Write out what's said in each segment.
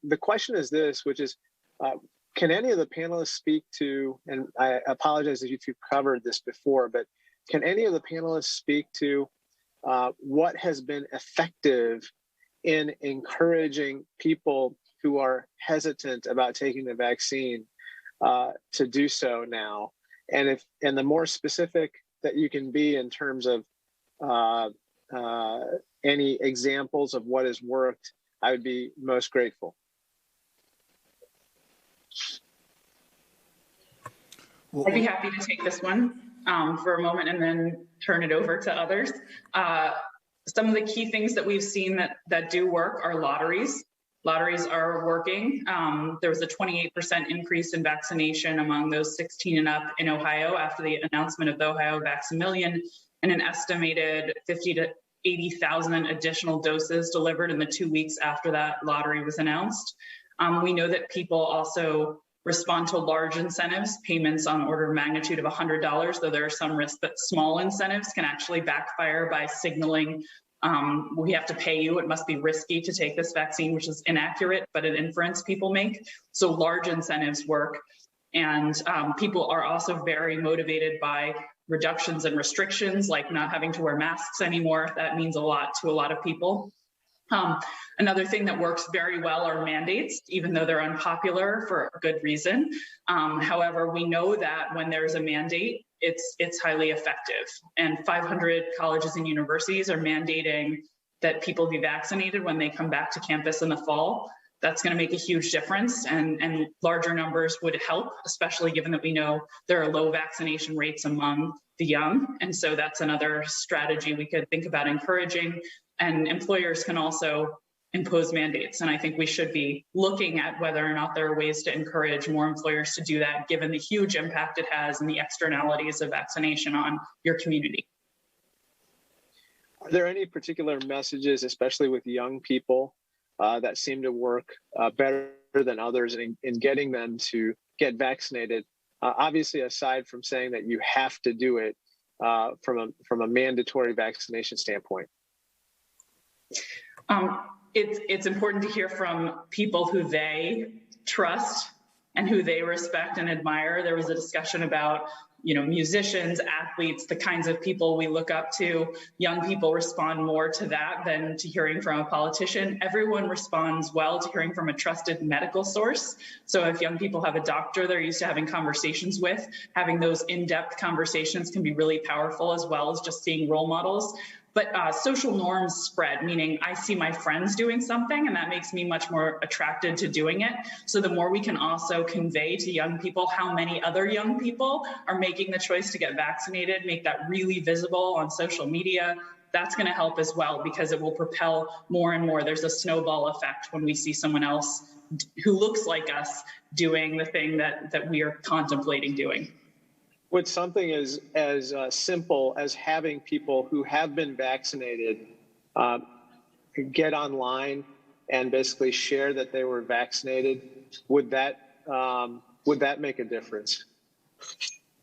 The question is this, which is, can any of the panelists speak to, and I apologize if you've covered this before, but can any of the panelists speak to what has been effective in encouraging people who are hesitant about taking the vaccine to do so now? And the more specific that you can be in terms of any examples of what has worked, I would be most grateful. I'd be happy to take this one for a moment and then turn it over to others. Some of the key things that we've seen that do work are lotteries. Lotteries are working. There was a 28% increase in vaccination among those 16 and up in Ohio after the announcement of the Ohio Vax-A-Million, and an estimated 50 to 80,000 additional doses delivered in the 2 weeks after that lottery was announced. We know that people also respond to large incentives, payments on order of magnitude of $100, though there are some risks that small incentives can actually backfire by signaling we have to pay you, it must be risky to take this vaccine, which is inaccurate, but an inference people make. So large incentives work. And people are also very motivated by reductions and restrictions, like not having to wear masks anymore. That means a lot to a lot of people. Another thing that works very well are mandates, even though they're unpopular for a good reason. However, we know that when there's a mandate, it's highly effective. And 500 colleges and universities are mandating that people be vaccinated when they come back to campus in the fall. That's going to make a huge difference, and larger numbers would help, especially given that we know there are low vaccination rates among the young. And so that's another strategy we could think about encouraging. And employers can also impose mandates. And I think we should be looking at whether or not there are ways to encourage more employers to do that, given the huge impact it has and the externalities of vaccination on your community. Are there any particular messages, especially with young people, that seem to work better than others in getting them to get vaccinated? Obviously, aside from saying that you have to do it from a mandatory vaccination standpoint. It's important to hear from people who they trust and who they respect and admire. There was a discussion about, musicians, athletes, the kinds of people we look up to. Young people respond more to that than to hearing from a politician. Everyone responds well to hearing from a trusted medical source. So if young people have a doctor they're used to having conversations with, having those in-depth conversations can be really powerful, as well as just seeing role models. But social norms spread, meaning I see my friends doing something and that makes me much more attracted to doing it. So the more we can also convey to young people how many other young people are making the choice to get vaccinated, make that really visible on social media, that's going to help as well, because it will propel more and more. There's a snowball effect when we see someone else who looks like us doing the thing that we are contemplating doing. Would something as simple as having people who have been vaccinated get online and basically share that they were vaccinated, would that make a difference?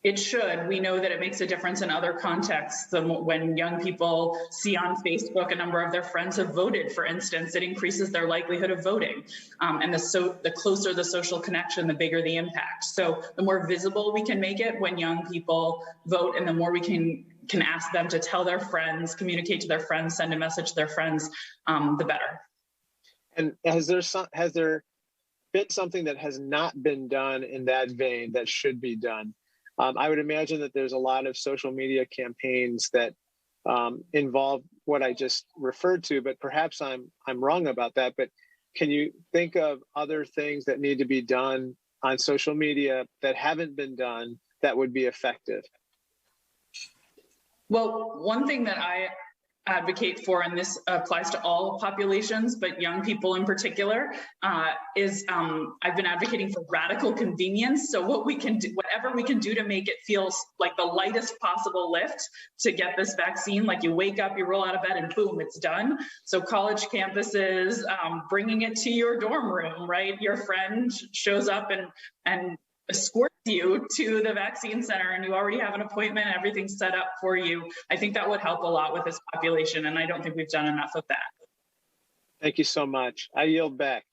It should. We know that it makes a difference in other contexts. When young people see on Facebook a number of their friends have voted, for instance, it increases their likelihood of voting. And the closer the social connection, the bigger the impact. So the more visible we can make it when young people vote, and the more we can ask them to tell their friends, communicate to their friends, send a message to their friends, the better. And has there been something that has not been done in that vein that should be done? I would imagine that there's a lot of social media campaigns that involve what I just referred to, but perhaps I'm wrong about that. But can you think of other things that need to be done on social media that haven't been done that would be effective? Well, one thing that I advocate for, and this applies to all populations, but young people in particular, is I've been advocating for radical convenience. So whatever we can do to make it feel like the lightest possible lift to get this vaccine, like you wake up, you roll out of bed and boom, it's done. So college campuses, bringing it to your dorm room, right? Your friend shows up and escorts you to the vaccine center and you already have an appointment, everything's set up for you. I think that would help a lot with this population, and I don't think we've done enough of that. Thank you so much. I yield back.